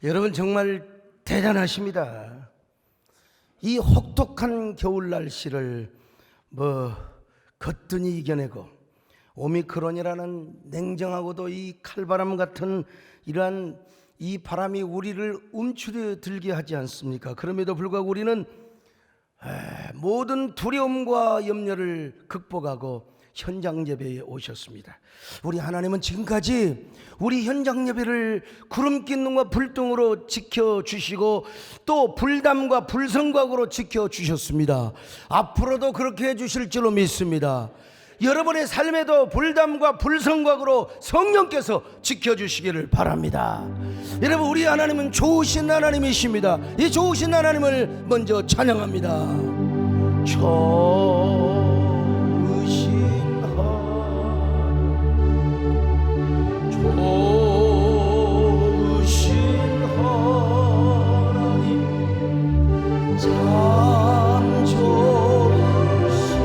여러분 정말 대단하십니다. 이 혹독한 겨울 날씨를 거뜬히 이겨내고 오미크론이라는 냉정하고도 이 칼바람 같은 이러한 이 바람이 우리를 움츠러들게 하지 않습니까? 그럼에도 불구하고 우리는 모든 두려움과 염려를 극복하고 현장 예배에 오셨습니다. 우리 하나님은 지금까지 우리 현장 예배를 구름 낀 눈과 불등으로 지켜주시고 또 불담과 불성곽으로 지켜주셨습니다. 앞으로도 그렇게 해주실 줄로 믿습니다. 여러분의 삶에도 불담과 불성곽으로 성령께서 지켜주시기를 바랍니다. 여러분, 우리 하나님은 좋으신 하나님이십니다. 이 좋으신 하나님을 먼저 찬양합니다. 좋으신 하나님, 참 좋으신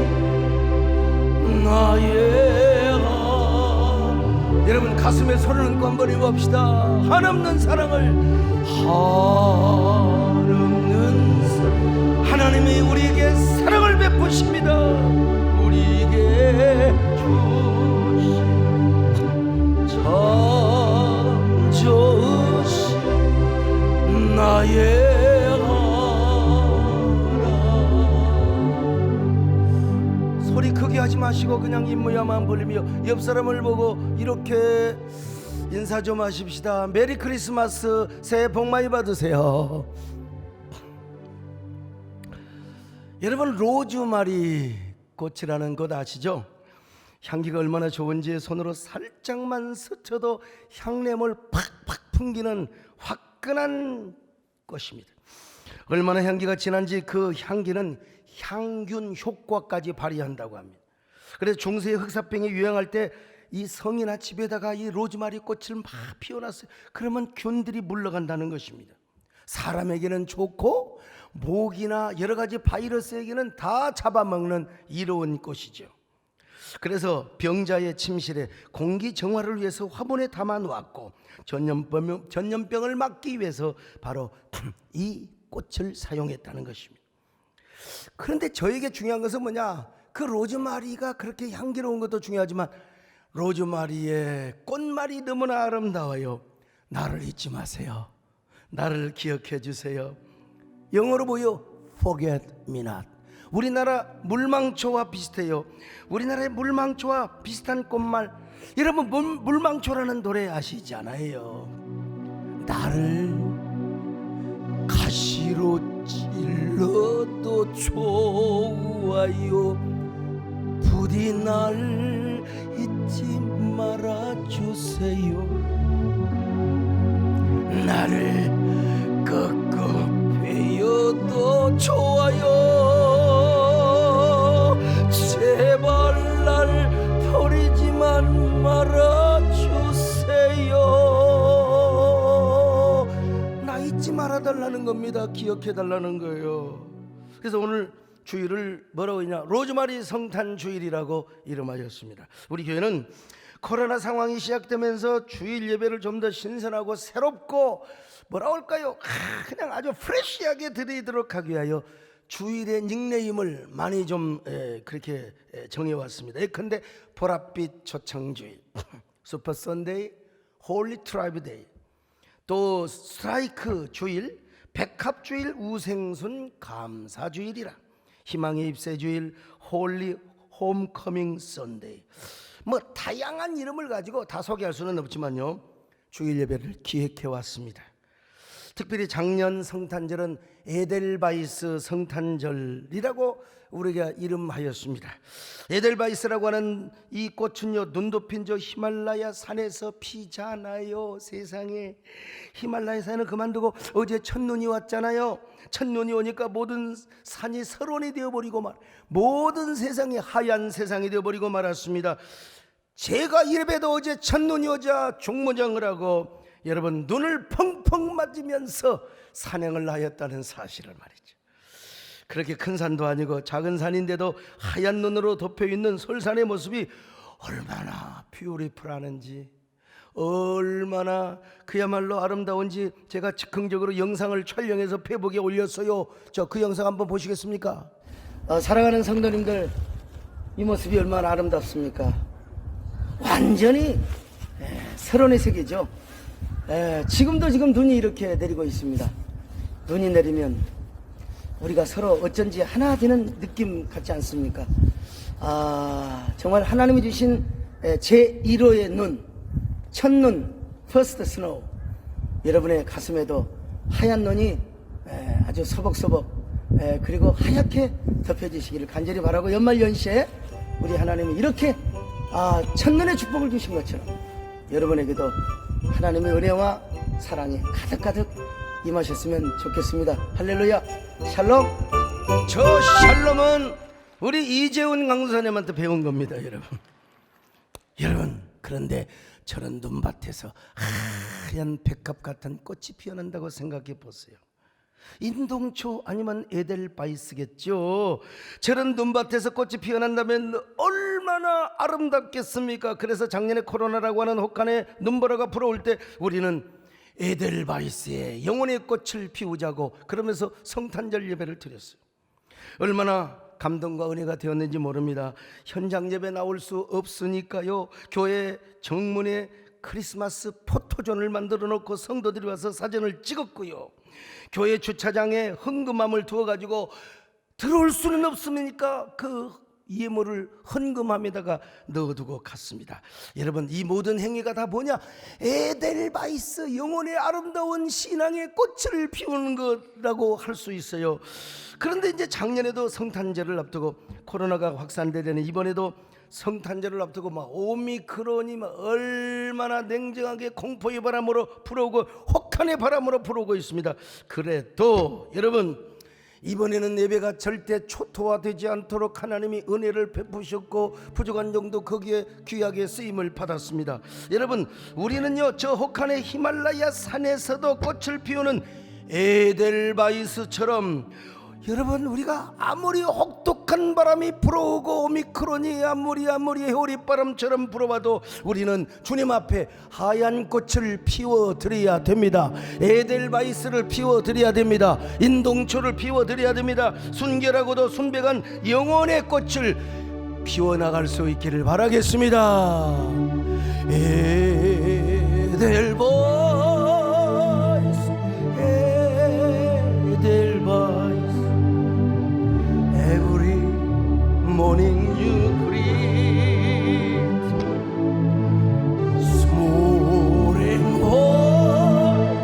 나의 하나님. 여러분 가슴에 손을 얹고 한번 해봅시다. 한없는 사랑을, 한없는 사랑, 하나님이 우리에게 사랑을 베푸십니다. 우리에게 주신 참 좋으신 나의 하나님. 소리 크게 하지 마시고 그냥 입모양만 벌리며 옆 사람을 보고 이렇게 인사 좀 하십시다. 메리 크리스마스, 새해 복 많이 받으세요. 여러분, 로즈마리 꽃이라는 것 아시죠? 향기가 얼마나 좋은지 손으로 살짝만 스쳐도 향냄을 팍팍 풍기는 화끈한 꽃입니다. 얼마나 향기가 진한지 그 향기는 향균 효과까지 발휘한다고 합니다. 그래서 중세의 흑사병이 유행할 때 이 성이나 집에다가 이 로즈마리 꽃을 막 피워놨어요. 그러면 균들이 물러간다는 것입니다. 사람에게는 좋고 모기나 여러 가지 바이러스에게는 다 잡아먹는 이로운 꽃이죠. 그래서 병자의 침실에 공기 정화를 위해서 화분에 담아 놓았고 전염병을 막기 위해서 바로 이 꽃을 사용했다는 것입니다. 그런데 저에게 중요한 것은 뭐냐? 그 로즈마리가 그렇게 향기로운 것도 중요하지만 로즈마리의 꽃말이 너무나 아름다워요. 나를 잊지 마세요. 나를 기억해 주세요. 영어로 뭐요? Forget me not. 우리나라 물망초와 비슷해요. 우리나라의 물망초와 비슷한 꽃말. 여러분, 물망초라는 노래 아시지 않아요? 나를 가시로 찔러도 좋아요. 부디 날 잊지 말아주세요. 나를 꺾어 베어도 좋아요. 제발 날 버리지만 말아주세요. 나 잊지 말아달라는 겁니다. 기억해달라는 거예요. 그래서 오늘 주일을 뭐라고 했냐? 로즈마리 성탄 주일이라고 이름하였습니다. 우리 교회는 코로나 상황이 시작되면서 주일 예배를 좀 더 신선하고 새롭고 뭐라고 할까요? 그냥 아주 프레시하게 드리도록 하기 위하여 주일의 닉네임을 많이 좀 그렇게 정해왔습니다. 예컨대 보랏빛 초창주일, 슈퍼 선데이, 홀리 트라이브 데이, 또 스트라이크 주일, 백합주일, 우생순 감사주일이라, 희망의 입세주일, 홀리 홈커밍 선데이, 뭐 다양한 이름을 가지고 다 소개할 수는 없지만요, 주일 예배를 기획해 왔습니다. 특별히 작년 성탄절은 에델바이스 성탄절이라고 우리가 이름하였습니다. 에델바이스라고 하는 이 꽃은요, 눈 덮인 저 히말라야 산에서 피잖아요. 세상에, 히말라야 산을 그만두고 어제 첫눈이 왔잖아요. 첫눈이 오니까 모든 산이 설원이 되어버리고 모든 세상이 하얀 세상이 되어버리고 말았습니다. 제가 이래봬도 어제 첫눈이 오자 중무장을 하고 여러분 눈을 펑펑 맞으면서 산행을 하였다는 사실을 말이죠. 그렇게 큰 산도 아니고 작은 산인데도 하얀 눈으로 덮여있는 설산의 모습이 얼마나 뷰티풀하는지, 얼마나 그야말로 아름다운지 제가 즉흥적으로 영상을 촬영해서 페이스북에 올렸어요. 그 영상 한번 보시겠습니까? 사랑하는 성도님들, 이 모습이 얼마나 아름답습니까? 완전히 설원의 세계죠. 지금도 지금 눈이 이렇게 내리고 있습니다. 눈이 내리면 우리가 서로 어쩐지 하나 되는 느낌 같지 않습니까? 정말 하나님이 주신 제1호의 눈, 첫눈, 퍼스트 스노우, 여러분의 가슴에도 하얀 눈이 아주 서벅서벅 그리고 하얗게 덮여지시기를 간절히 바라고, 연말연시에 우리 하나님이 이렇게 첫눈의 축복을 주신 것처럼 여러분에게도 하나님의 은혜와 사랑이 가득가득 임하셨으면 좋겠습니다. 할렐루야. 샬롬. 저 샬롬은 우리 이재훈 강사님한테 배운 겁니다, 여러분. 그런데 저런 눈밭에서 하얀 백합 같은 꽃이 피어난다고 생각해 보세요. 인동초 아니면 에델바이스겠죠. 저런 눈밭에서 꽃이 피어난다면 얼마나 아름답겠습니까? 그래서 작년에 코로나라고 하는 혹한의 눈보라가 불어올 때 우리는 에델바이스의 영혼의 꽃을 피우자고 그러면서 성탄절 예배를 드렸어요. 얼마나 감동과 은혜가 되었는지 모릅니다. 현장 예배 나올 수 없으니까요, 교회 정문에 크리스마스 포토존을 만들어 놓고 성도들이 와서 사진을 찍었고요, 교회 주차장에 헌금함을 두어가지고 들어올 수는 없으니까 그 예물을 헌금함에다가 넣어두고 갔습니다. 여러분, 이 모든 행위가 다 뭐냐? 에델바이스, 영혼의 아름다운 신앙의 꽃을 피우는 거라고 할 수 있어요. 그런데 이제 작년에도 성탄절을 앞두고 코로나가 확산되려는 이번에도 성탄절을 앞두고 오미크론이 얼마나 냉정하게 공포의 바람으로 불어오고 혹한의 바람으로 불어오고 있습니다. 그래도 여러분, 이번에는 예배가 절대 초토화되지 않도록 하나님이 은혜를 베푸셨고 부족한 정도 거기에 귀하게 쓰임을 받았습니다. 여러분, 우리는요, 저 혹한의 히말라야 산에서도 꽃을 피우는 에델바이스처럼, 여러분, 우리가 아무리 혹독한 바람이 불어오고 오미크론이 아무리 해오리바람처럼 불어와도 우리는 주님 앞에 하얀 꽃을 피워드려야 됩니다. 에델바이스를 피워드려야 됩니다. 인동초를 피워드려야 됩니다. 순결하고도 순백한 영혼의 꽃을 피워나갈 수 있기를 바라겠습니다. 에델바이스, 에델바이스, every morning you greet, small and white,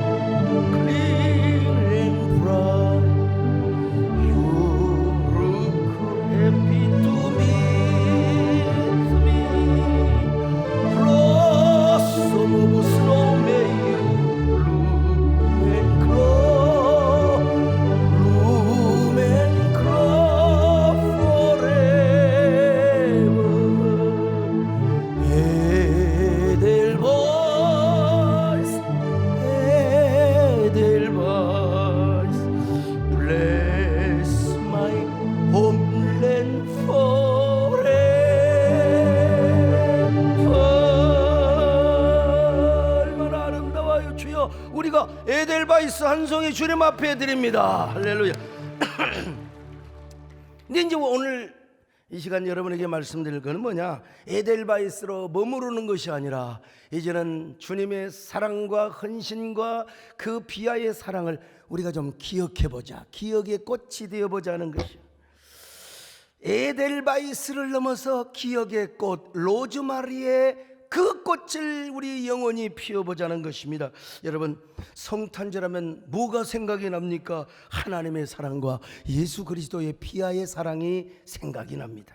clean and bright, you look happy to meet me. Blossom of snow, may you bloom and grow, bloom and grow forever. Edelweiss, Edelweiss, bless my homeland forever. 얼마나 아름다워요, 주여. 우리가 에델바이스 한 송이 주님 앞에 드립니다. 할렐루야. 근데 이제 오늘 이 시간 여러분에게 말씀드릴 것은 뭐냐? 에델바이스로 머무르는 것이 아니라 이제는 주님의 사랑과 헌신과 그 비하의 사랑을 우리가 좀 기억해보자, 기억의 꽃이 되어보자 하는 것이요, 에델바이스를 넘어서 기억의 꽃, 로즈마리의 그 꽃을 우리 영원히 피워보자는 것입니다. 여러분, 성탄절하면 뭐가 생각이 납니까? 하나님의 사랑과 예수 그리스도의 피하의 사랑이 생각이 납니다.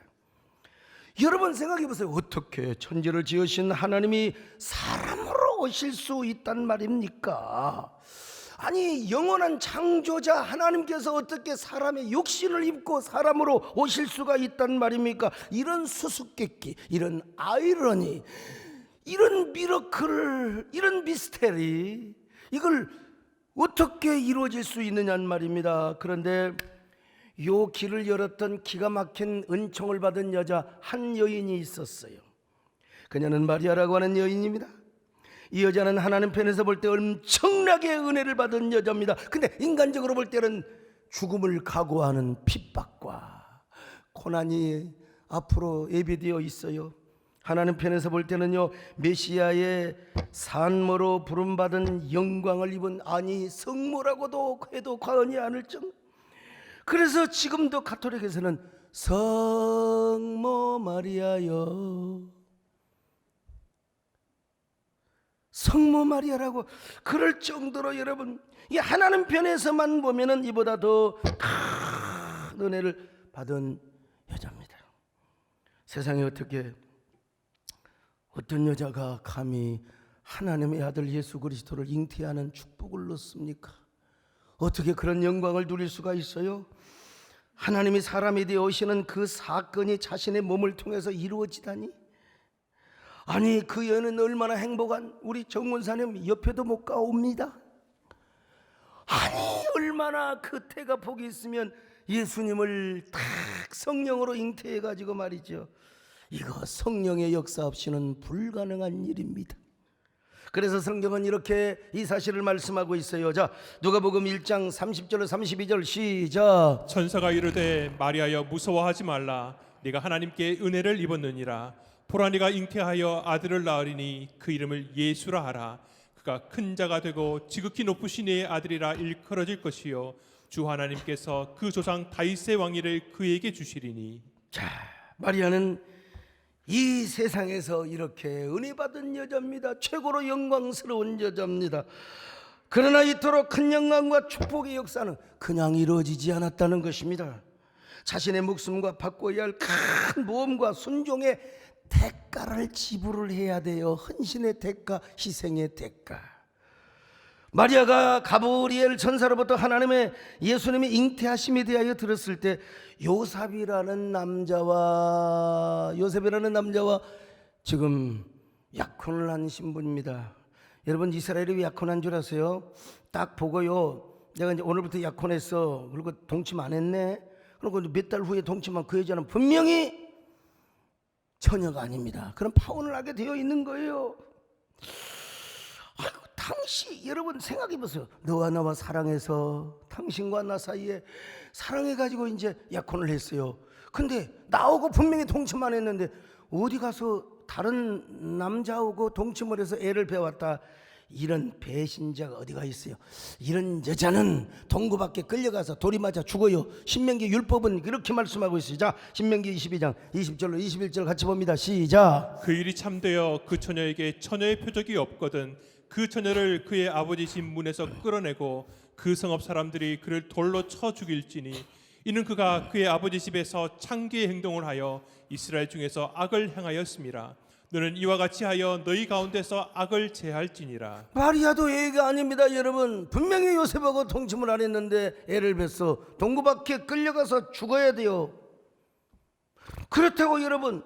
여러분 생각해 보세요. 어떻게 천지를 지으신 하나님이 사람으로 오실 수 있단 말입니까? 아니, 영원한 창조자 하나님께서 어떻게 사람의 육신을 입고 사람으로 오실 수가 있단 말입니까? 이런 수수께끼, 이런 아이러니, 이런 미러클, 이런 미스테리, 이걸 어떻게 이루어질 수 있느냐는 말입니다. 그런데 요 길을 열었던 기가 막힌 은총을 받은 여자 한 여인이 있었어요. 그녀는 마리아라고 하는 여인입니다. 이 여자는 하나님 편에서 볼 때 엄청나게 은혜를 받은 여자입니다. 근데 인간적으로 볼 때는 죽음을 각오하는 핍박과 고난이 앞으로 예비되어 있어요. 하나님 편에서 볼 때는요, 메시아의 산모로 부름받은 영광을 입은, 아니 성모라고도 해도 과언이 아닐 정도. 그래서 지금도 가톨릭에서는 성모 마리아여, 성모 마리아라고 그럴 정도로 여러분, 이 하나님 편에서만 보면은 이보다 더 큰 은혜를 받은 여자입니다. 세상에 어떤 여자가 감히 하나님의 아들 예수 그리스도를 잉태하는 축복을 얻습니까? 어떻게 그런 영광을 누릴 수가 있어요? 하나님이 사람이 되어 오시는 그 사건이 자신의 몸을 통해서 이루어지다니, 아니 그 여인은 얼마나 행복한, 우리 정문사님 옆에도 못 가옵니다. 아니 얼마나 그 태가 복이 있으면 예수님을 딱 성령으로 잉태해가지고 말이죠, 이거 성령의 역사 없이는 불가능한 일입니다. 그래서 성경은 이렇게 이 사실을 말씀하고 있어요. 자, 누가복음 1장 30절로 32절 시작. 천사가 이르되 마리아여 무서워하지 말라. 네가 하나님께 은혜를 입었느니라. 보라 네가 잉태하여 아들을 낳으리니 그 이름을 예수라 하라. 그가 큰 자가 되고 지극히 높으신 이의 아들이라 일컬어질 것이요 주 하나님께서 그 조상 다윗의 왕위를 그에게 주시리니. 자, 마리아는 이 세상에서 이렇게 은혜 받은 여자입니다. 최고로 영광스러운 여자입니다. 그러나 이토록 큰 영광과 축복의 역사는 그냥 이루어지지 않았다는 것입니다. 자신의 목숨과 바꿔야 할 큰 모험과 순종의 대가를 지불을 해야 돼요. 헌신의 대가, 희생의 대가. 마리아가 가브리엘 천사로부터 하나님의 예수님이 잉태하심에 대하여 들었을 때 요셉이라는 남자와 지금 약혼을 한 신부입니다. 여러분, 이스라엘이 왜 약혼한 줄 아세요? 딱 보고요, 내가 이제 오늘부터 약혼했어, 그리고 동침 안 했네, 그리고 몇 달 후에 동침한 그 여자는 분명히 처녀가 아닙니다. 그런 파혼을 하게 되어 있는 거예요. 당시 여러분 생각해 보세요. 너와 나와 사랑해서 당신과 나 사이에 사랑해가지고 이제 약혼을 했어요. 근데 나하고 분명히 동침만 했는데 어디 가서 다른 남자하고 동침을 해서 애를 배웠다. 이런 배신자가 어디가 있어요? 이런 여자는 동구밖에 끌려가서 돌이 맞아 죽어요. 신명기 율법은 그렇게 말씀하고 있어요. 자, 신명기 22장 20절로 21절 같이 봅니다. 시작. 그 일이 참되어 그 처녀에게 처녀의 표적이 없거든 그 처녀를 그의 아버지 집 문에서 끌어내고 그 성읍 사람들이 그를 돌로 쳐 죽일지니 이는 그가 그의 아버지 집에서 창기의 행동을 하여 이스라엘 중에서 악을 행하였음이라. 너는 이와 같이 하여 너희 가운데서 악을 제할지니라. 마리아도 애가 아닙니다. 여러분, 분명히 요셉하고 동침을 안 했는데 애를 뱄어. 동구밖에 끌려가서 죽어야 돼요. 그렇다고 여러분,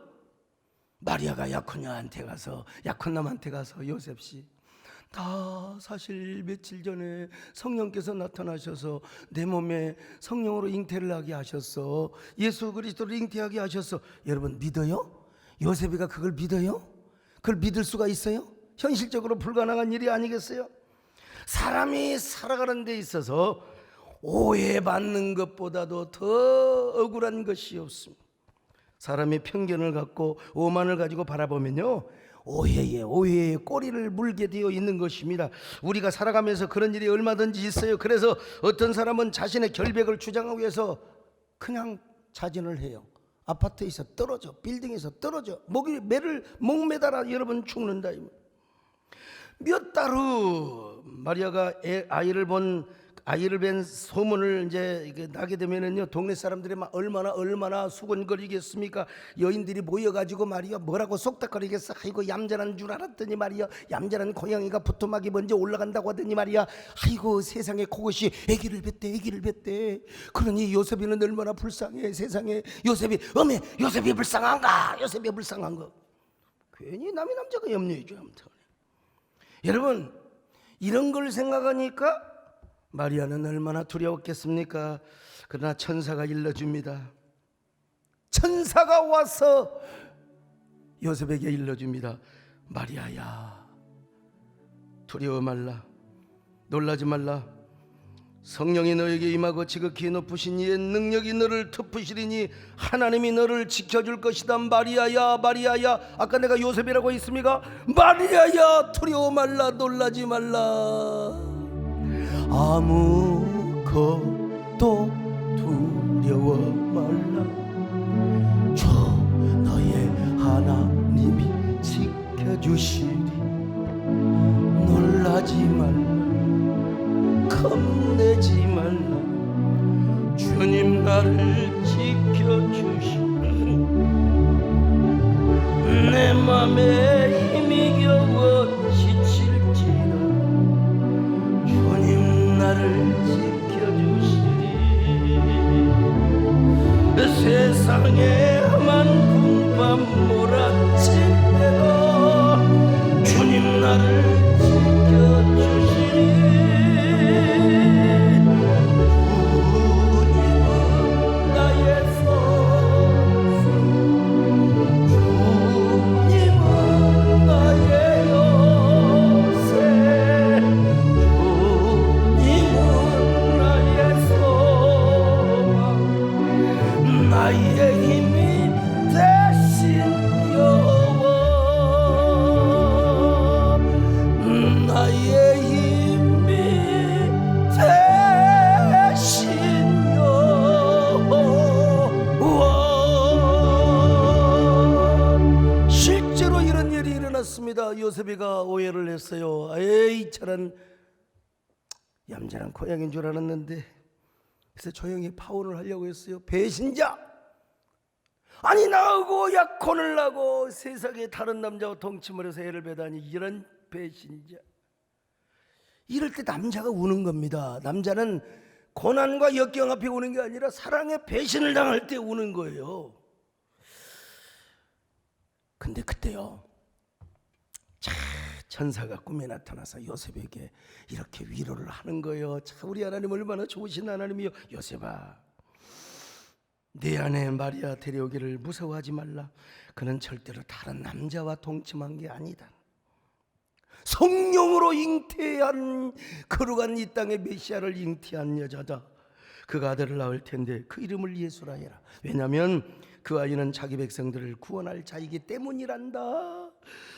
마리아가 약혼남한테 가서 요셉씨, 다 사실 며칠 전에 성령께서 나타나셔서 내 몸에 성령으로 잉태를 하게 하셨어, 예수 그리스도를 잉태하게 하셨어. 여러분 믿어요? 요셉이가 그걸 믿어요? 그걸 믿을 수가 있어요? 현실적으로 불가능한 일이 아니겠어요? 사람이 살아가는 데 있어서 오해받는 것보다도 더 억울한 것이 없습니다. 사람이 편견을 갖고 오만을 가지고 바라보면요, 오해에 꼬리를 물게 되어 있는 것입니다. 우리가 살아가면서 그런 일이 얼마든지 있어요. 그래서 어떤 사람은 자신의 결백을 주장하기 위해서 그냥 자진을 해요. 아파트에서 떨어져, 빌딩에서 떨어져, 매를 목매달아 여러분 죽는다. 몇 달 후 마리아가 아이를 뵌 소문을 이제 나게 되면은요, 동네 사람들이 막 얼마나 수군거리겠습니까? 여인들이 모여가지고 말이야 뭐라고 속닥거리겠어. 아이고 얌전한 줄 알았더니 말이야, 얌전한 고양이가 부뚜막이 먼저 올라간다고 하더니 말이야, 아이고 세상에 그것이 아기를 뱄대. 그러니 요셉이는 얼마나 불쌍해. 세상에 요셉이 불쌍한가? 요셉이 불쌍한 거 괜히 남의 남자가 염려해줘. 아무튼 여러분, 이런 걸 생각하니까 마리아는 얼마나 두려웠겠습니까? 그러나 천사가 일러줍니다. 천사가 와서 요셉에게 일러줍니다. 마리아야, 두려워 말라, 놀라지 말라. 성령이 너에게 임하고 지극히 높으신 이의 능력이 너를 덮으시리니 하나님이 너를 지켜줄 것이다. 마리아야, 마리아야. 아까 내가 요셉이라고 했습니까? 마리아야, 두려워 말라, 놀라지 말라. 아무것도 두려워 말라. 주 너의 하나님이 지켜주시리. 놀라지 말라, 겁내지 말라. 주님 나를 지켜주시니 내 맘에 힘이 겨워 지칠지라. 주님 나를 지켜주시니 세상에 험한 풍파 몰아칠 때도 주님 나를 지켜주시니 요셉이가 오해를 했어요. 에이, 저런 얌전한 고양이인 줄 알았는데, 그래서 조용히 파혼을 하려고 했어요. 배신자! 아니, 나하고 약혼을 하고 세상에 다른 남자와 동침을 해서 애를 배다니, 이런 배신자. 이럴 때 남자가 우는 겁니다. 남자는 고난과 역경 앞에 우는 게 아니라 사랑의 배신을 당할 때 우는 거예요. 근데 그때요, 천사가 꿈에 나타나서 요셉에게 이렇게 위로를 하는 거예요. 참, 우리 하나님 얼마나 좋으신 하나님이요. 요셉아, 내 아내 마리아 데려오기를 무서워하지 말라. 그는 절대로 다른 남자와 동침한 게 아니다. 성령으로 잉태한, 거룩한 이 땅의 메시아를 잉태한 여자다. 그가 아들을 낳을 텐데 그 이름을 예수라 해라. 왜냐하면 그 아이는 자기 백성들을 구원할 자이기 때문이란다.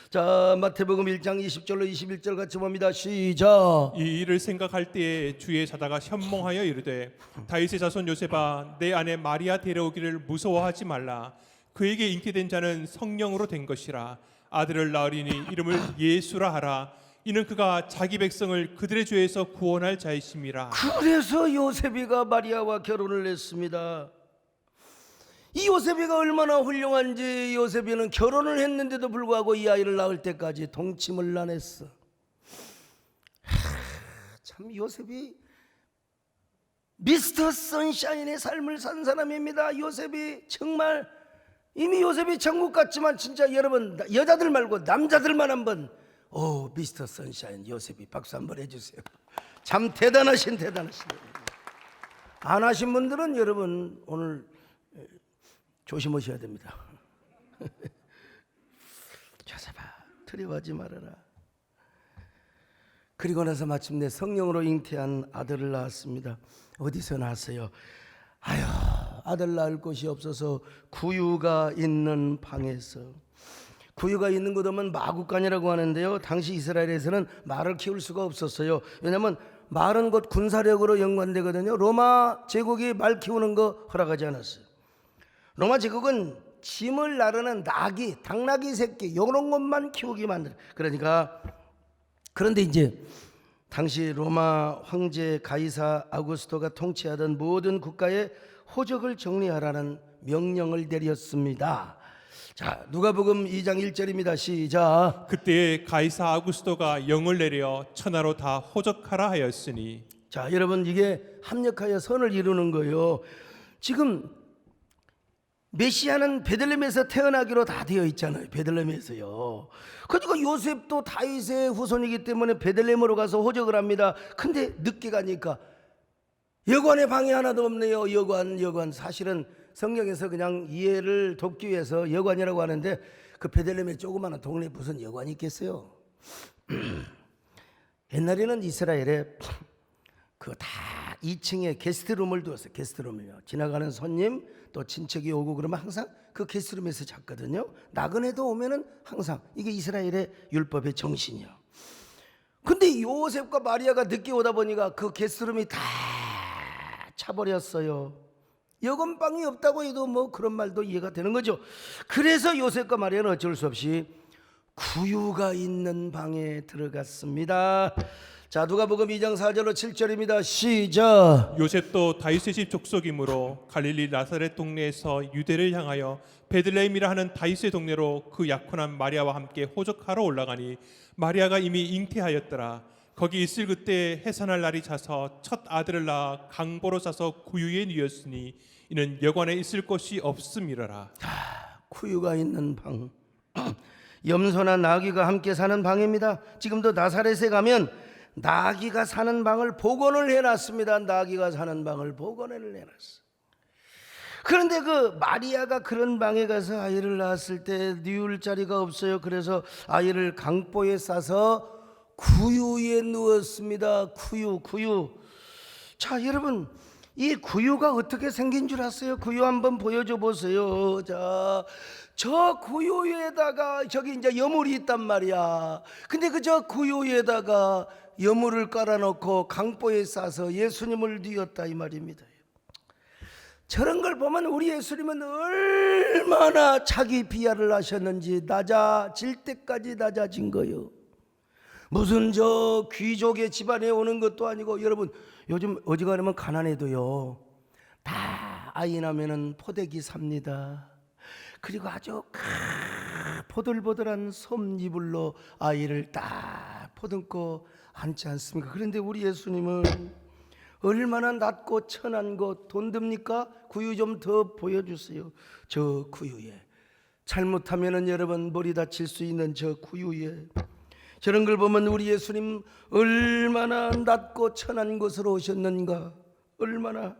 자, 마태복음 1장 20절로 21절 같이 봅니다. 시작. 이 일을 생각할 때에 주의 사자가 현몽하여 이르되 다윗의 자손 요셉아, 내 아내 마리아 데려오기를 무서워하지 말라. 그에게 잉태된 자는 성령으로 된 것이라. 아들을 낳으리니 이름을 예수라 하라. 이는 그가 자기 백성을 그들의 죄에서 구원할 자이심이라. 그래서 요셉이가 마리아와 결혼을 했습니다. 이 요셉이가 얼마나 훌륭한지, 요셉이는 결혼을 했는데도 불구하고 이 아이를 낳을 때까지 동침을 안 했어. 참, 요셉이 미스터 선샤인의 삶을 산 사람입니다. 요셉이 정말, 이미 요셉이 천국 같지만 진짜 여러분, 여자들 말고 남자들만 한번, 오, 미스터 선샤인 요셉이 박수 한번 해주세요. 참 대단하신 분입니다. 안 하신 분들은 여러분 오늘 조심하셔야 됩니다. 요셉아, 두려워하지 말아라. 그리고 나서 마침내 성령으로 잉태한 아들을 낳았습니다. 어디서 낳았어요? 아유, 아들 낳을 곳이 없어서 구유가 있는 방에서. 구유가 있는 곳 오면 마구간이라고 하는데요, 당시 이스라엘에서는 말을 키울 수가 없었어요. 왜냐하면 말은 곧 군사력으로 연관되거든요. 로마 제국이 말 키우는 거 허락하지 않았어요. 로마 제국은 짐을 나르는 나귀, 당나귀 새끼 이런 것만 키우게 만들어. 그러니까, 그런데 이제 당시 로마 황제 가이사 아우구스토가 통치하던 모든 국가의 호적을 정리하라는 명령을 내렸습니다. 자, 누가복음 2장 1절입니다. 시작. 그때에 가이사 아구스토가 영을 내려 천하로 다 호적하라 하였으니. 자, 여러분, 이게 합력하여 선을 이루는 거예요. 지금 메시아는 베들레헴에서 태어나기로 다 되어 있잖아요. 베들레헴에서요. 그러니까 요셉도 다윗의 후손이기 때문에 베들레헴으로 가서 호적을 합니다. 근데 늦게 가니까 여관의 방이 하나도 없네요. 여관. 사실은 성경에서 그냥 이해를 돕기 위해서 여관이라고 하는데, 그 베들레헴의 조그마한 동네에 무슨 여관이 있겠어요? 옛날에는 이스라엘에 그 다 2층에 게스트룸을 두었어요. 게스트룸을요. 지나가는 손님 또 친척이 오고 그러면 항상 그 게스트룸에서 잤거든요. 나그네도 오면은 항상 이게 이스라엘의 율법의 정신이요. 근데 요셉과 마리아가 늦게 오다 보니까 그 게스트룸이 다 차버렸어요. 여건방이 없다고 해도 뭐 그런 말도 이해가 되는 거죠. 그래서 요셉과 마리아는 어쩔 수 없이 구유가 있는 방에 들어갔습니다. 자, 누가복음 2장 4절로 7절입니다. 시작. 요셉도 다윗의 집 족속이므로 갈릴리 나사렛 동네에서 유대를 향하여 베들레헴이라 하는 다윗의 동네로 그 약혼한 마리아와 함께 호적하러 올라가니 마리아가 이미 잉태하였더라. 거기 있을 그때 해산할 날이 차서 첫 아들을 낳아 강보로 싸서 구유에 누였으니 이는 여관에 있을 곳이 없음이러라. 구유가 있는 방, 염소나 나귀가 함께 사는 방입니다. 지금도 나사렛에 가면 나귀가 사는 방을 복원을 해놨습니다. 나귀가 사는 방을 복원을 해놨어. 그런데 그 마리아가 그런 방에 가서 아이를 낳았을 때 누울 자리가 없어요. 그래서 아이를 강보에 싸서 구유에 누웠습니다. 구유. 자, 여러분, 이 구유가 어떻게 생긴 줄 아세요? 구유 한번 보여줘 보세요. 자, 저 구유에다가 저기 이제 여물이 있단 말이야. 근데 그 저 구유에다가 여물을 깔아놓고 강보에 싸서 예수님을 뉘었다 이 말입니다. 저런 걸 보면 우리 예수님은 얼마나 자기 비하를 하셨는지 낮아질 때까지 낮아진 거요. 무슨 저 귀족의 집안에 오는 것도 아니고, 여러분 요즘 어지간하면 가난해도요 다 아이 나면은 포대기 삽니다. 그리고 아주 포들포들한 솜이불로 아이를 딱 포듬고 앉지 않습니까? 그런데 우리 예수님은 얼마나 낮고 천한 것 돈 듭니까? 구유 좀 더 보여주세요. 저 구유에 잘못하면은 여러분 머리 다칠 수 있는 저 구유에 저런 걸 보면 우리 예수님 얼마나 낮고 천한 곳으로 오셨는가. 얼마나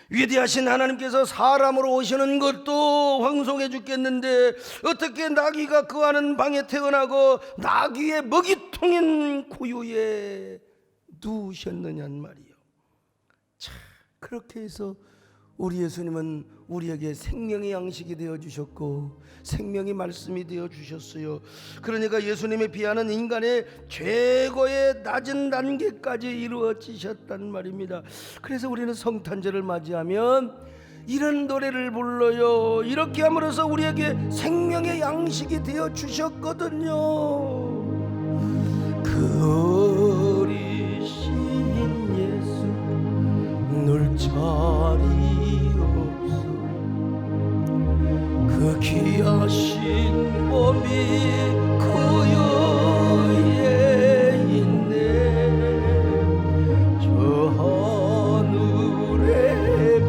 위대하신 하나님께서 사람으로 오시는 것도 황송해 죽겠는데 어떻게 나귀가 거하는 방에 태어나고 나귀의 먹이통인 구유에 누우셨느냐는 말이요. 자, 그렇게 해서 우리 예수님은 우리에게 생명의 양식이 되어주셨고 생명의 말씀이 되어주셨어요. 그러니까 예수님의 비하는 인간의 최고의 낮은 단계까지 이루어지셨단 말입니다. 그래서 우리는 성탄절을 맞이하면 이런 노래를 불러요. 이렇게 함으로써 우리에게 생명의 양식이 되어주셨거든요. 그 어리신 예수 늘 자리 그 귀하신 몸이 그여에 있네. 저 하늘의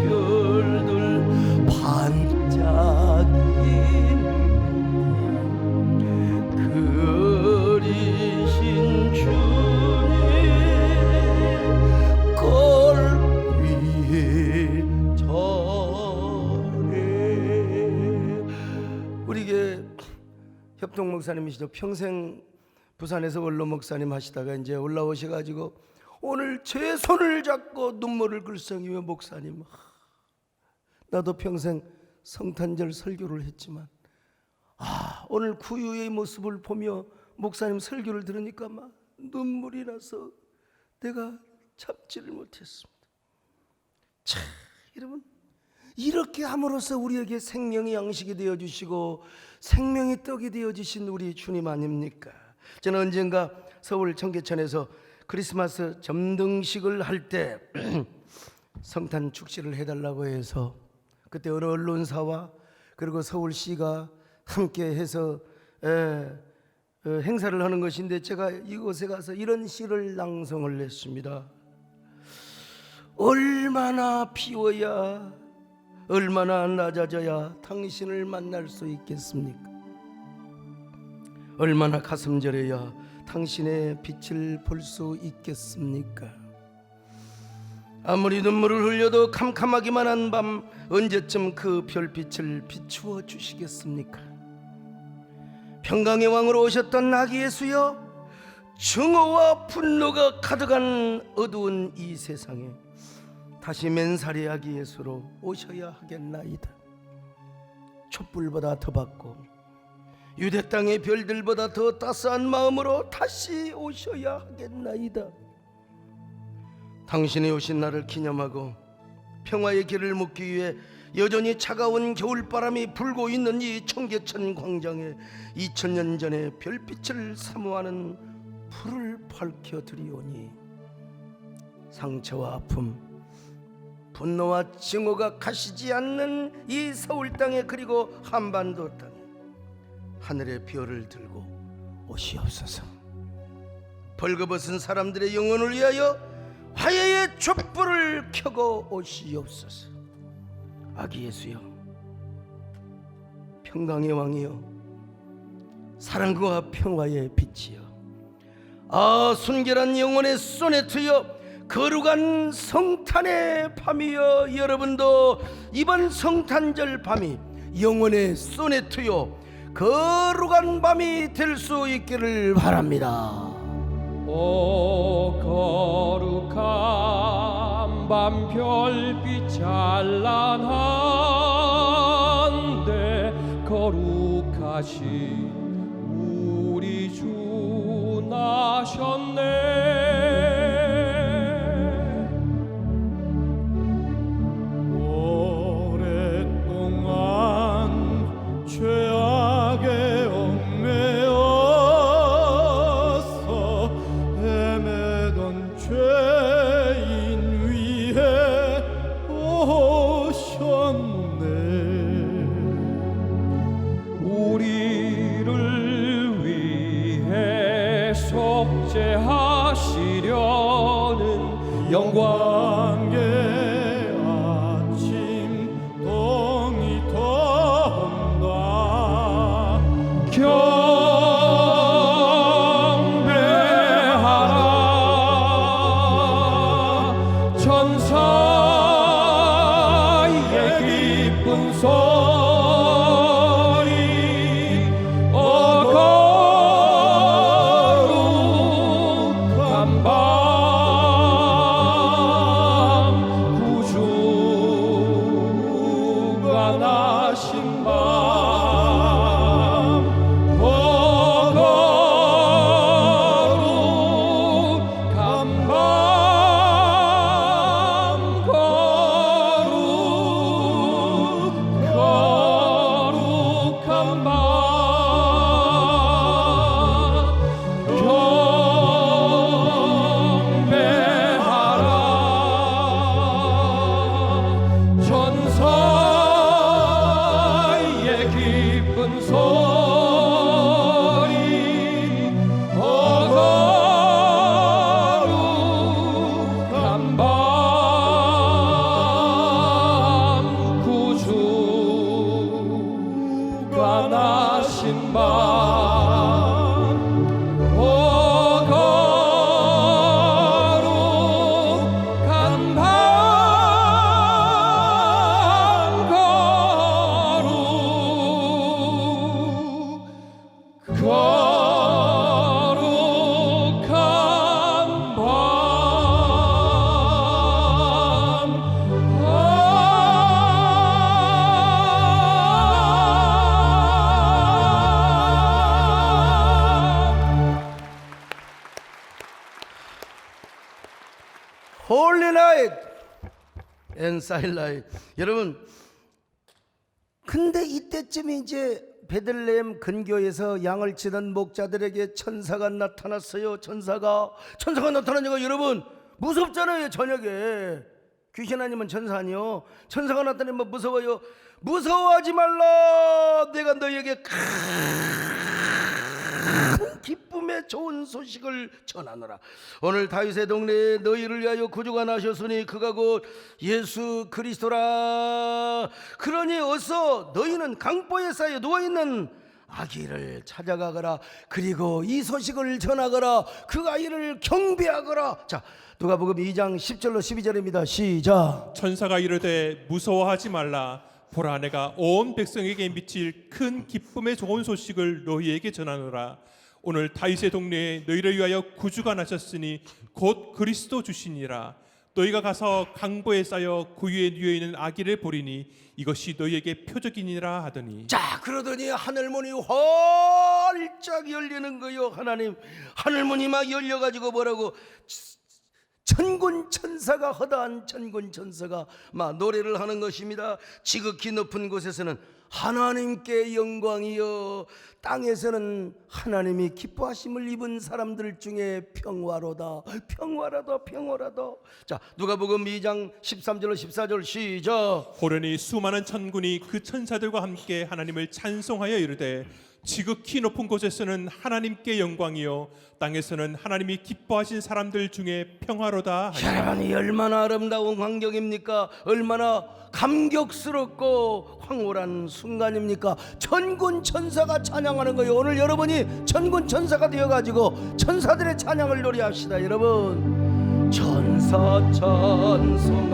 별들 반짝이네. 그 어리신 주님 걸 위에 우리에게 협동 목사님이시죠. 평생 부산에서 원로 목사님 하시다가 이제 올라오셔가지고 오늘 제 손을 잡고 눈물을 글썽이며 목사님, 나도 평생 성탄절 설교를 했지만 오늘 구유의 모습을 보며 목사님 설교를 들으니까 막 눈물이 나서 내가 참지를 못했습니다. 참, 여러분, 이렇게 함으로써 우리에게 생명의 양식이 되어주시고 생명의 떡이 되어주신 우리 주님 아닙니까? 저는 언젠가 서울 청계천에서 크리스마스 점등식을 할 때 성탄 축제를 해달라고 해서 그때 어느 언론사와 그리고 서울시가 함께 해서 행사를 하는 것인데 제가 이곳에 가서 이런 시를 낭송을 했습니다. 얼마나 비워야 얼마나 낮아져야 당신을 만날 수 있겠습니까? 얼마나 가슴 저려야 당신의 빛을 볼 수 있겠습니까? 아무리 눈물을 흘려도 캄캄하기만 한 밤 언제쯤 그 별빛을 비추어 주시겠습니까? 평강의 왕으로 오셨던 나귀 예수여, 증오와 분노가 가득한 어두운 이 세상에 다시 맨살이 아기 예수로 오셔야 하겠나이다. 촛불보다 더 밝고 유대 땅의 별들보다 더 따스한 마음으로 다시 오셔야 하겠나이다. 당신이 오신 날을 기념하고 평화의 길을 묻기 위해 여전히 차가운 겨울바람이 불고 있는 이 청계천 광장에 2000년 전의 별빛을 사모하는 불을 밝혀드리오니 상처와 아픔, 분노와 증오가 가시지 않는 이 서울 땅에 그리고 한반도 땅에 하늘의 별을 들고 오시옵소서. 벌거벗은 사람들의 영혼을 위하여 화해의 촛불을 켜고 오시옵소서. 아기 예수여, 평강의 왕이여, 사랑과 평화의 빛이여, 순결한 영혼의 소네트여, 거룩한 성탄의 밤이여, 여러분도 이번 성탄절 밤이 영혼의 소네트요 거룩한 밤이 될 수 있기를 바랍니다. 오 거룩한 밤 별빛 찬란한데 거룩하신 우리 주 나셨네. 오랫동안 죄악에 얽매여서 헤매던 죄인 위에 오셨네. 우리를 위해 속죄하시려는 영광의 아침 동이 터온다. 경배하라. 천사의 기쁜 소리. 거룩한 밤 구주가 나신 밤. 거룩한 밤. 거룩한 밤. 경배하라. 천사의 기쁜 소리. 거룩한 밤 구주가 나신 밤. 거룩한 밤. 거룩한 밤. 홀리 나잇 앤 사일라잇. 여러분, 근데 이때쯤 이제 베들레헴 근교에서 양을 치던 목자들에게 천사가 나타났어요. 천사가 나타나니까 여러분 무섭잖아요. 저녁에 귀신 아니면 천사 아니요. 천사가 나타나면 무서워요. 무서워하지 말라. 내가 너희에게 큰 기쁨의 좋은 소식을 전하노라. 오늘 다윗의 동네에 너희를 위하여 구주가 나셨으니 그가 곧 예수 그리스도라. 그러니 어서 너희는 강보에 쌓여 누워있는 아기를 찾아가거라. 그리고 이 소식을 전하거라. 그 아이를 경배하거라. 자, 누가복음 2장 10절로 12절입니다. 시작. 천사가 이르되 무서워하지 말라. 보라, 내가 온 백성에게 미칠 큰 기쁨의 좋은 소식을 너희에게 전하노라. 오늘 다윗의 동네에 너희를 위하여 구주가 나셨으니 곧 그리스도 주시니라. 너희가 가서 강보에 쌓여 구유에 누워 있는 아기를 보리니 이것이 너희에게 표적이니라 하더니 자, 그러더니 하늘문이 활짝 열리는 거요. 하나님 하늘문이 막 열려가지고 뭐라고 천군 천사가 허다한 천군 천사가 막 노래를 하는 것입니다. 지극히 높은 곳에서는 하나님께 영광이여, 땅에서는 하나님이 기뻐하심을 입은 사람들 중에 평화로다 평화로다 평화로다. 자, 누가복음 2장 13절로 14절 시작. 보려니 수많은 천군이 그 천사들과 함께 하나님을 찬송하여 이르되 지극히 높은 곳에서는 하나님께 영광이요 땅에서는 하나님이 기뻐하신 사람들 중에 평화로다 하니라. 여러분이 얼마나 아름다운 광경입니까? 얼마나 감격스럽고 황홀한 순간입니까? 천군 천사가 찬양하는 거예요. 오늘 여러분이 천군 천사가 되어가지고 천사들의 찬양을 노래합시다. 여러분, 천사 찬송하기를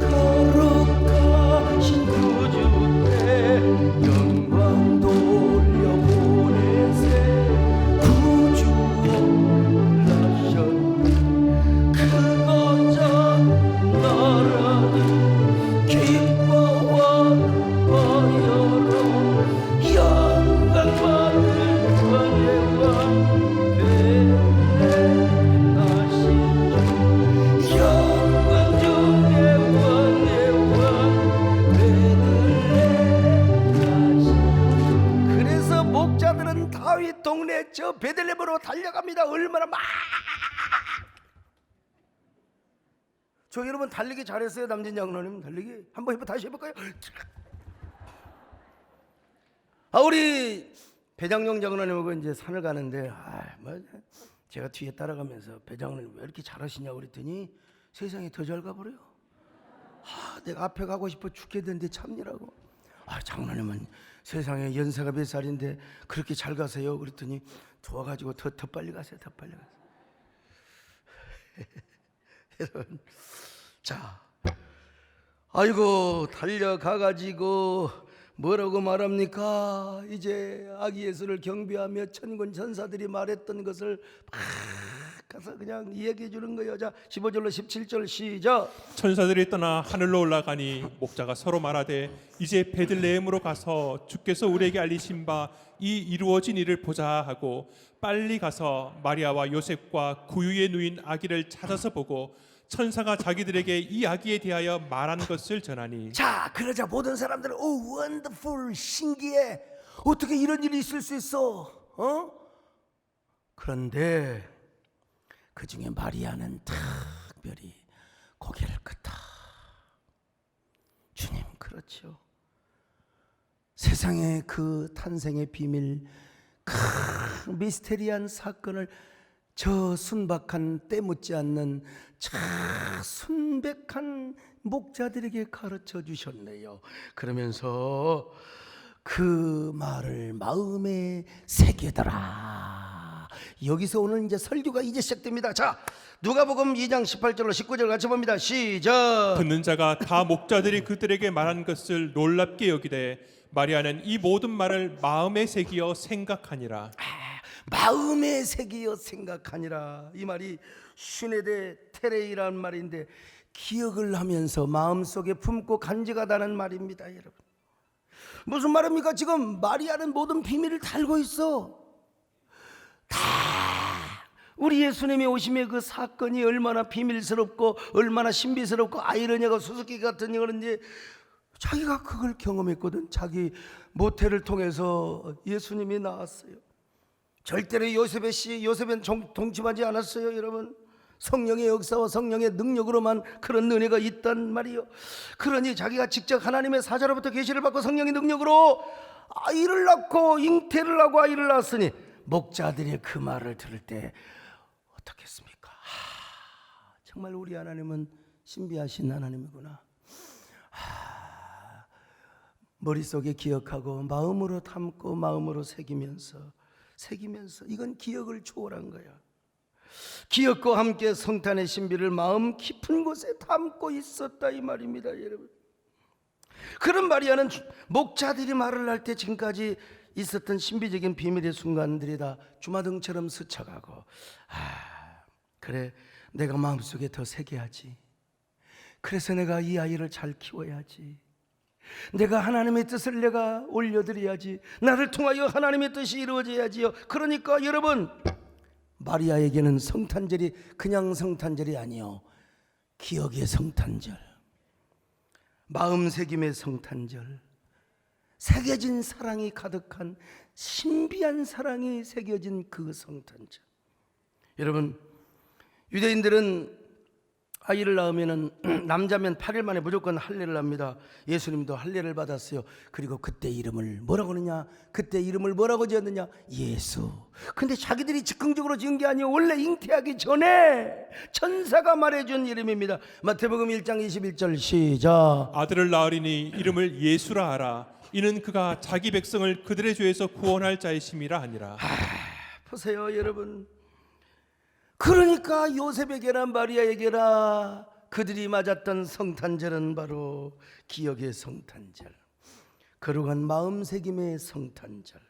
거룩하신 구주께 영광 돌려보내세. 구주 올라셨네 그거자 나라는 기뻐와 보여로 영광 받을 권혜와 베레나신 영광 중에 원혜와 베레나신. 그래서 목자들은 다윗 동네 저 베들레헴으로 달려갑니다. 얼마나 막. 저 여러분 달리기 잘했어요. 남진 장로님 달리기 한번 다시 해볼까요? 우리 배장용 장로님하고 이제 산을 가는데 제가 뒤에 따라가면서 배장로님 왜 이렇게 잘하시냐고 그랬더니 세상에 더 잘 가버려요. 내가 앞에 가고 싶어 죽겠는데 참니라고. 장로님은 세상에 연세가 몇 살인데 그렇게 잘 가세요? 그랬더니 도와가지고 더 빨리 가세요. 더 빨리 가세요. 여러분, 자, 아이고 달려가가지고 뭐라고 말합니까? 이제 아기 예수를 경배하며 천군 천사들이 말했던 것을 막 가서 그냥 이야기해 주는 거예요. 자, 15절로 17절 시작. 천사들이 떠나 하늘로 올라가니 목자가 서로 말하되 이제 베들레헴으로 가서 주께서 우리에게 알리신 바 이 이루어진 일을 보자 하고 빨리 가서 마리아와 요셉과 구유에 누인 아기를 찾아서 보고 천사가 자기들에게 이 아기에 대하여 말한 것을 전하니. 자, 그러자 모든 사람들은 오 원더풀 신기해. 어떻게 이런 일이 있을 수 있어? 그런데 그 중에 마리아는 특별히 고개를 끄다. 주님, 그렇죠. 세상의 그 탄생의 비밀, 큰 미스테리한 사건을 저 순박한 때묻지 않는 참 순백한 목자들에게 가르쳐 주셨네요. 그러면서 그 말을 마음에 새기더라. 여기서 오늘 이제 설교가 이제 시작됩니다. 자, 누가복음 2장 18절로 19절 같이 봅니다. 시작. 듣는 자가 다 목자들이 그들에게 말한 것을 놀랍게 여기되 마리아는 이 모든 말을 마음에 새기어 생각하니라. 마음에 새기어 생각하니라. 이 말이 슈네데 테레이라는 말인데 기억을 하면서 마음속에 품고 간직하다는 말입니다. 여러분, 무슨 말입니까? 지금 마리아는 모든 비밀을 다 알고 있어. 다 우리 예수님이 오심의 그 사건이 얼마나 비밀스럽고 얼마나 신비스럽고 아이러니하고 수수께끼 같은 그런지 자기가 그걸 경험했거든. 자기 모태를 통해서 예수님이 나왔어요. 절대로 요셉은 동침하지 않았어요. 여러분, 성령의 역사와 성령의 능력으로만 그런 은혜가 있단 말이요. 그러니 자기가 직접 하나님의 사자로부터 계시를 받고 성령의 능력으로 아이를 낳고 잉태를 하고 아이를 낳았으니 목자들이 그 말을 들을 때 어떻겠습니까? 정말 우리 하나님은 신비하신 하나님이구나. 머릿속에 기억하고 마음으로 담고 마음으로 새기면서 이건 기억을 초월한 거야. 기억과 함께 성탄의 신비를 마음 깊은 곳에 담고 있었다 이 말입니다. 여러분, 그런 마리아는 목자들이 말을 할 때 지금까지 있었던 신비적인 비밀의 순간들이 다 주마등처럼 스쳐가고, 그래, 내가 마음속에 더 새겨야지. 그래서 내가 이 아이를 잘 키워야지. 내가 하나님의 뜻을 내가 올려드려야지. 나를 통하여 하나님의 뜻이 이루어져야지요. 그러니까 여러분, 마리아에게는 성탄절이 그냥 성탄절이 아니요, 기억의 성탄절, 마음새김의 성탄절, 새겨진 사랑이 가득한 신비한 사랑이 새겨진 그 성탄절. 여러분, 유대인들은 아이를 낳으면 남자면 8일 만에 무조건 할례를 합니다. 예수님도 할례를 받았어요. 그리고 그때 이름을 뭐라고 하느냐? 그때 이름을 뭐라고 지었느냐? 예수. 근데 자기들이 즉흥적으로 지은 게 아니에요. 원래 잉태하기 전에 천사가 말해준 이름입니다. 마태복음 1장 21절 시작. 아들을 낳으리니 이름을 예수라 하라. 이는 그가 자기 백성을 그들의 죄에서 구원할 자이심이라 하니라. 보세요 여러분, 그러니까 요셉에게나 마리아에게나 그들이 맞았던 성탄절은 바로 기억의 성탄절, 거룩한 마음새김의 성탄절.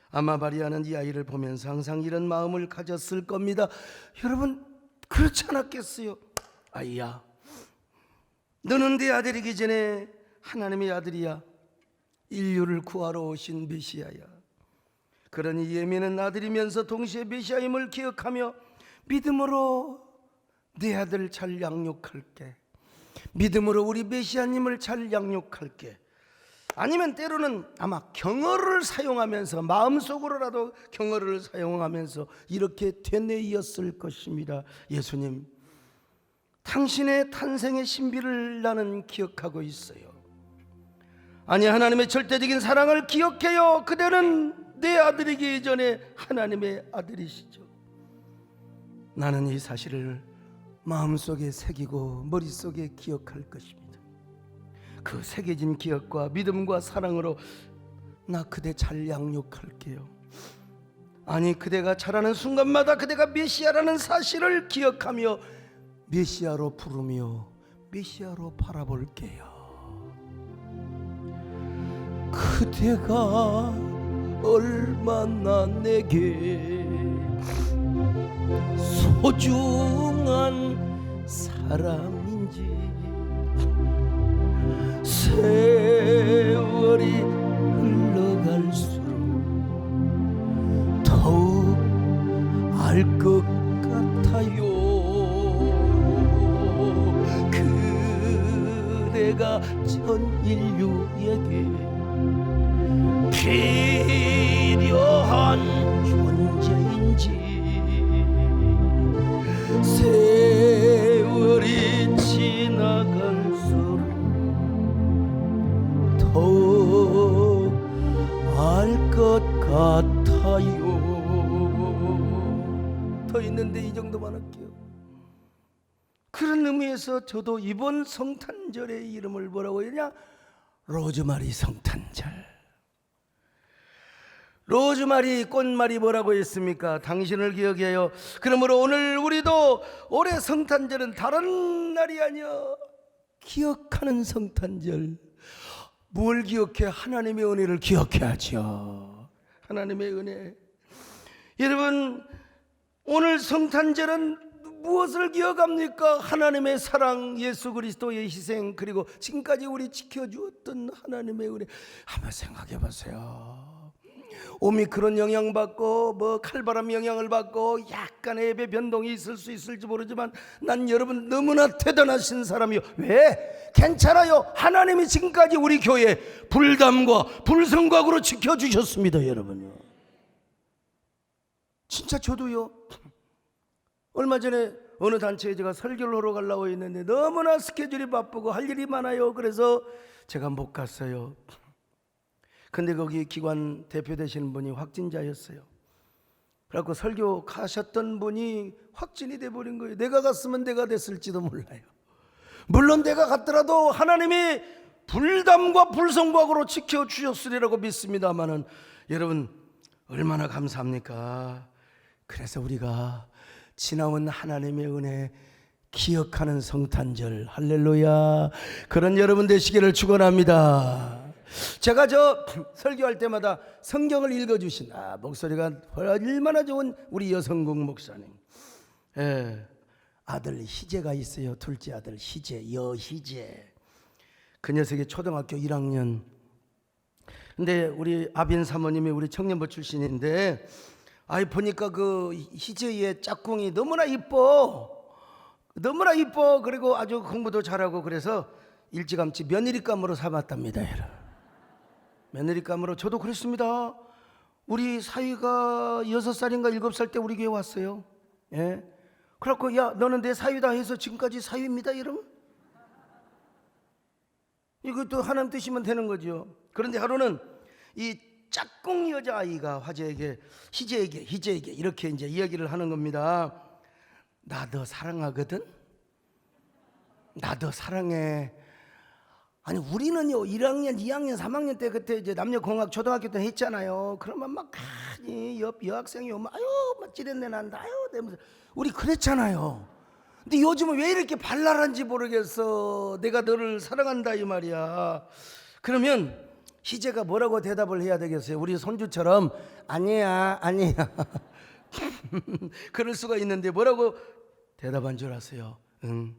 아마 마리아는 이 아이를 보면서 항상 이런 마음을 가졌을 겁니다. 여러분, 그렇지 않았겠어요? 아이야, 너는 내 아들이기 전에 하나님의 아들이야. 인류를 구하러 오신 메시아야. 그러니 예미는 아들이면서 동시에 메시아임을 기억하며 믿음으로 내 아들 잘 양육할게, 믿음으로 우리 메시아님을 잘 양육할게. 아니면 때로는 아마 경어를 사용하면서, 마음속으로라도 경어를 사용하면서 이렇게 되뇌이었을 것입니다. 예수님, 당신의 탄생의 신비를 나는 기억하고 있어요. 아니, 하나님의 절대적인 사랑을 기억해요. 그대는 내 아들이기 전에 하나님의 아들이시죠. 나는 이 사실을 마음속에 새기고 머릿속에 기억할 것입니다. 그 새겨진 기억과 믿음과 사랑으로 나 그대 잘 양육할게요. 아니, 그대가 자라는 순간마다 그대가 메시아라는 사실을 기억하며 메시아로 부르며 메시아로 바라볼게요. 그대가 얼마나 내게 소중한 사람인지, 세월이 흘러갈수록 더욱 알 것 같아요. 그대가 전 인류에게 필요한 존재인지, 세월이 지나갈수록 더욱 알 것 같아요. 더 있는데 이 정도만 할게요. 그런 의미에서 저도 이번 성탄절의 이름을 뭐라고 했냐? 로즈마리 성탄절. 로즈마리 꽃말이 뭐라고 했습니까? 당신을 기억해요. 그러므로 오늘 우리도 올해 성탄절은 다른 날이 아니야, 기억하는 성탄절. 뭘 기억해? 하나님의 은혜를 기억해야죠. 하나님의 은혜. 여러분, 오늘 성탄절은 무엇을 기억합니까? 하나님의 사랑, 예수 그리스도의 희생, 그리고 지금까지 우리 지켜주었던 하나님의 은혜. 한번 생각해 보세요. 오미크론 영향받고 칼바람 영향을 받고 약간의 예배 변동이 있을 수 있을지 모르지만 난 여러분 너무나 대단하신 사람이요. 왜? 괜찮아요. 하나님이 지금까지 우리 교회 불담과 불성곽으로 지켜주셨습니다. 여러분요, 진짜 저도요. 얼마 전에 어느 단체에 제가 설교를 하러 가려고 했는데 너무나 스케줄이 바쁘고 할 일이 많아요. 그래서 제가 못 갔어요. 근데 거기 기관 대표 되시는 분이 확진자였어요. 그래갖고 설교 가셨던 분이 확진이 돼버린 거예요. 내가 갔으면 내가 됐을지도 몰라요. 물론 내가 갔더라도 하나님이 불담과 불성곽으로 지켜주셨으리라고 믿습니다마는 여러분 얼마나 감사합니까? 그래서 우리가 지나온 하나님의 은혜 기억하는 성탄절, 할렐루야, 그런 여러분 되시기를 축원합니다. 제가 저 설교할 때마다 성경을 읽어주신 목소리가 얼마나 좋은 우리 여성국 목사님. 예, 아들 희재가 있어요. 둘째 아들 희재, 여희재. 그 녀석이 초등학교 1학년. 근데 우리 아빈 사모님이 우리 청년부 출신인데 보니까 그 희재의 짝꿍이 너무나 이뻐. 그리고 아주 공부도 잘하고 그래서 일찌감치 며느리감으로 삼았답니다. 여러분. 며느리감으로. 저도 그랬습니다. 우리 사위가 6살인가 7살 때 우리 교회 왔어요. 예. 그래갖고 야 너는 내 사위다 해서 지금까지 사위입니다 이러면 이것도 하나님 뜻이면 되는 거죠. 그런데 하루는 이 짝꿍 여자아이가 희재에게 이렇게 이제 이야기를 하는 겁니다. 나 너 사랑하거든. 나 너 사랑해. 아니 우리는요 1학년, 2학년, 3학년 때 그때 이제 남녀공학 초등학교 때 했잖아요. 그러면 막 여학생이 오면 아유 막 찌른내 난다. 아유 내면서 우리 그랬잖아요. 근데 요즘은 왜 이렇게 발랄한지 모르겠어. 내가 너를 사랑한다 이 말이야. 그러면 희재가 뭐라고 대답을 해야 되겠어요? 우리 손주처럼 아니야 그럴 수가 있는데 뭐라고 대답한 줄 아세요? 응,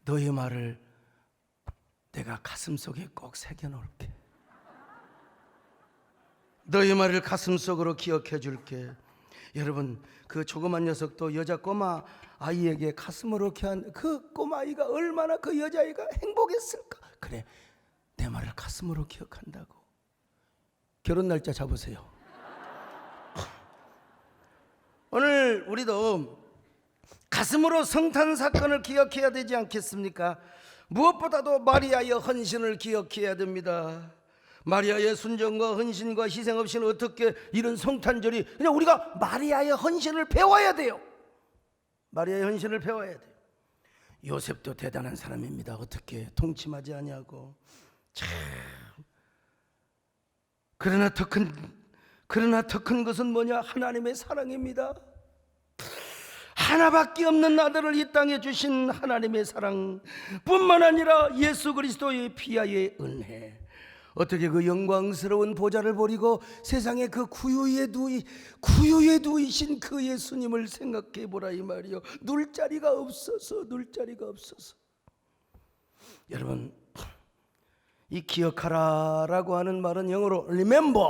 너의 말을 내가 가슴속에 꼭 새겨놓을게. 너의 말을 가슴속으로 기억해 줄게. 여러분 그 조그만 녀석도 여자 꼬마 아이에게 가슴으로 이렇게 한 그 꼬마 아이가 얼마나 그 여자아이가 행복했을까. 그래 내 말을 가슴으로 기억한다고. 결혼 날짜 잡으세요. 오늘 우리도 가슴으로 성탄 사건을 기억해야 되지 않겠습니까? 무엇보다도 마리아의 헌신을 기억해야 됩니다. 마리아의 순종과 헌신과 희생 없이는 어떻게 이런 성탄절이, 그냥 우리가 마리아의 헌신을 배워야 돼요. 마리아의 헌신을 배워야 돼요. 요셉도 대단한 사람입니다. 어떻게 동침하지 아니하고. 참. 그러나 더 큰 것은 뭐냐? 하나님의 사랑입니다. 하나밖에 없는 아들을 이 땅에 주신 하나님의 사랑 뿐만 아니라 예수 그리스도의 피하의 은혜. 어떻게 그 영광스러운 보좌를 버리고 세상에 그 구유에 두이신 그 예수님을 생각해 보라 이 말이요. 눌 자리가 없어서. 여러분 이 기억하라라고 하는 말은 영어로 remember.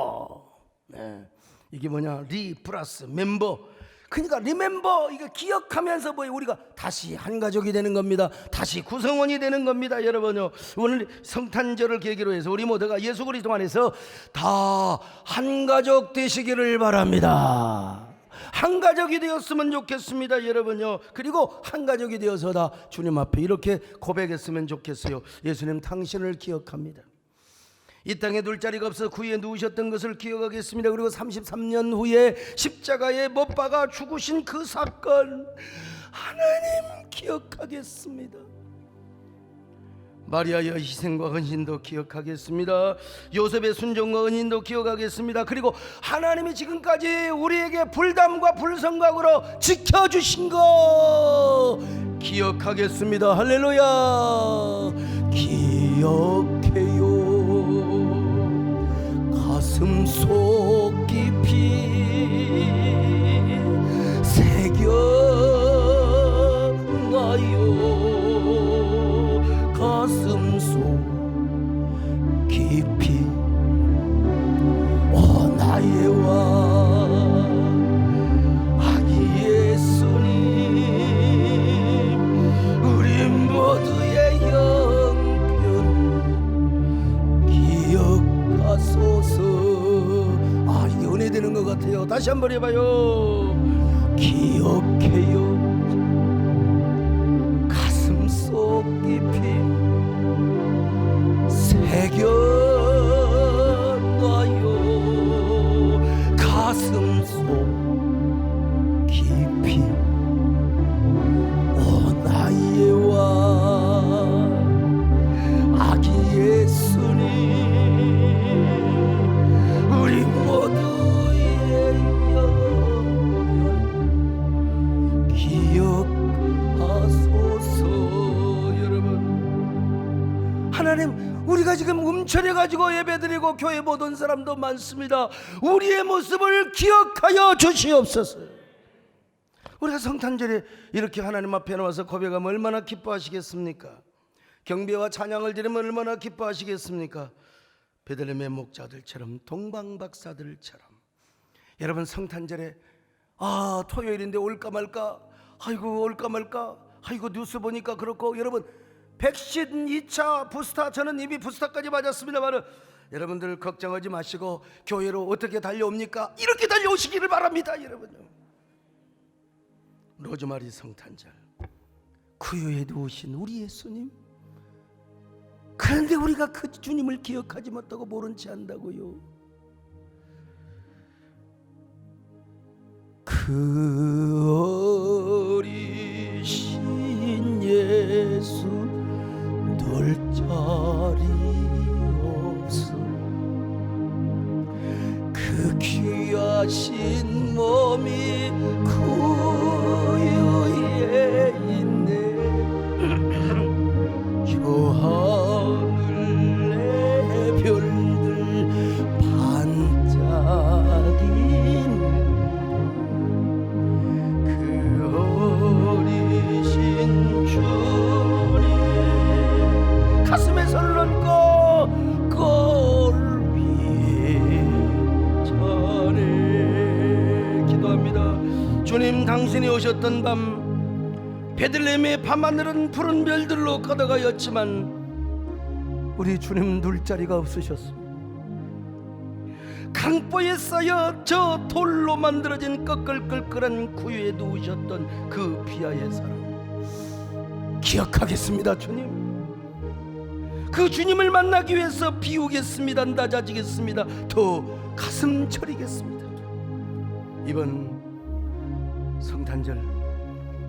네. 이게 뭐냐? 리 플러스 멤버. 그러니까 리멤버, 이거 기억하면서 우리가 다시 한 가족이 되는 겁니다. 다시 구성원이 되는 겁니다. 여러분요, 오늘 성탄절을 계기로 해서 우리 모두가 예수 그리스도 안에서 다 한 가족 되시기를 바랍니다. 한 가족이 되었으면 좋겠습니다. 여러분요, 그리고 한 가족이 되어서 다 주님 앞에 이렇게 고백했으면 좋겠어요. 예수님 당신을 기억합니다. 이 땅에 둘 자리가 없어 구유에 누우셨던 것을 기억하겠습니다. 그리고 33년 후에 십자가에 못 박아 죽으신 그 사건 하나님 기억하겠습니다. 마리아의 희생과 헌신도 기억하겠습니다. 요셉의 순종과 은인도 기억하겠습니다. 그리고 하나님이 지금까지 우리에게 불담과 불성각으로 지켜주신 거 기억하겠습니다. 할렐루야. 기억해요. 가슴속 깊이 새겨놔요. 가슴속 깊이 오 나의 왕 아기 예수님 우리 모두의 형편 기억하소서. 이게 은혜되는 것 같아요. 다시 한번 해봐요. 기억해요. 가슴속 깊이 새겨놔요. 가슴속 깊이 오 나의 왕 아기 예수님 우리 모두의 영혼 기억하소서. 여러분 하나님 우리가 지금 움츠려가지고 예배드리고 교회 못 온 사람도 많습니다. 우리의 모습을 기억하여 주시옵소서. 우리가 성탄절에 이렇게 하나님 앞에 나와서 고백하면 얼마나 기뻐하시겠습니까? 경배와 찬양을 드리면 얼마나 기뻐하시겠습니까? 베들레헴의 목자들처럼, 동방박사들처럼. 여러분, 성탄절에 토요일인데 올까 말까, 아이고 올까 말까, 아이고 뉴스 보니까 그렇고. 여러분, 백신 2차 부스터, 저는 이미 부스터까지 맞았습니다만 여러분들 걱정하지 마시고 교회로 어떻게 달려옵니까? 이렇게 달려오시기를 바랍니다. 여러분요, 로즈마리 성탄절, 구유에 누우신 우리 예수님, 그런데 우리가 그 주님을 기억하지 못하고 모른 채 한다고요. 그 어리신 예수 놀 자리 없어. 그 귀하신 몸이 구유에 있네. 저 하늘의 별들 반짝이는 그 어리신 주님, 가슴에 손을 얹고 거울 위에 전해 기도합니다. 주님, 당신이 오셨던 밤 베들레헴의 밤하늘은 푸른 별들로 가득하였지만 우리 주님 둘 자리가 없으셨습니다. 강보에 쌓여 저 돌로 만들어진 꺼끌꺼끌한 구유에 누우셨던 그 비아의 사랑 기억하겠습니다. 주님, 그 주님을 만나기 위해서 비우겠습니다. 낮아지겠습니다. 더 가슴 저리겠습니다. 이번 성탄절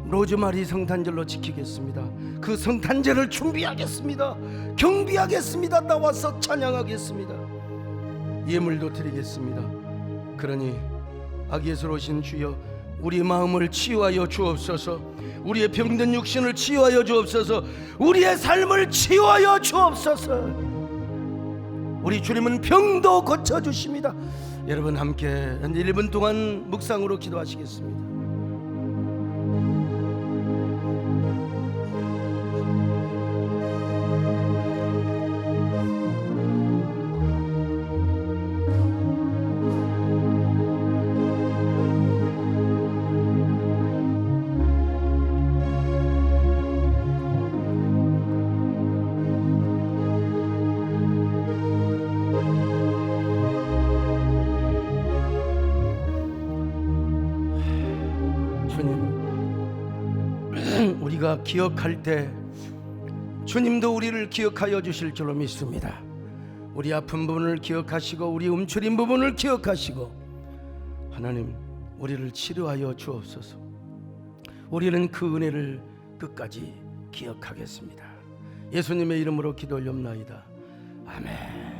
로즈마리 성탄절로 지키겠습니다. 그 성탄절을 준비하겠습니다. 경비하겠습니다. 나와서 찬양하겠습니다. 예물도 드리겠습니다. 그러니 아기 예수 오신 주여, 우리 마음을 치유하여 주옵소서. 우리의 병든 육신을 치유하여 주옵소서. 우리의 삶을 치유하여 주옵소서. 우리 주님은 병도 고쳐주십니다. 여러분, 함께 1분 동안 묵상으로 기도하시겠습니다. 우리가 기억할 때 주님도 우리를 기억하여 주실 줄로 믿습니다. 우리 아픈 부분을 기억하시고 우리 움츠린 부분을 기억하시고 하나님, 우리를 치료하여 주옵소서. 우리는 그 은혜를 끝까지 기억하겠습니다. 예수님의 이름으로 기도 올려옵나이다. 아멘.